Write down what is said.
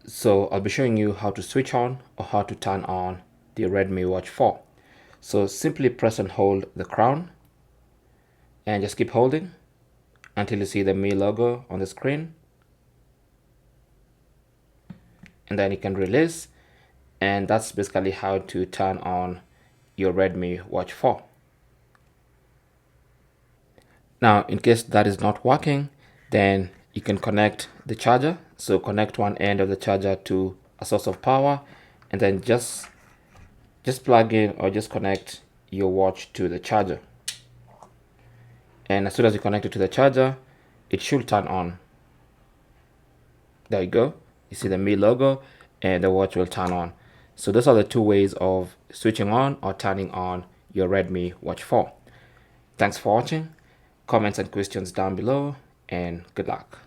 So I'll be showing you how to switch on or how to turn on the Redmi Watch 4. So simply press and hold the crown and just keep holding until you see the Mi logo on the screen. And then you can release, and that's basically how to turn on your Redmi Watch 4. Now, in case that is not working, then you can connect the charger. So connect one end of the charger to a source of power, and then just plug in or just connect your watch to the charger. And as soon as you connect it to the charger, it should turn on. There you go. You see the Mi logo and the watch will turn on. So those are the two ways of switching on or turning on your Redmi Watch 4. Thanks for watching. Comments and questions down below, and good luck.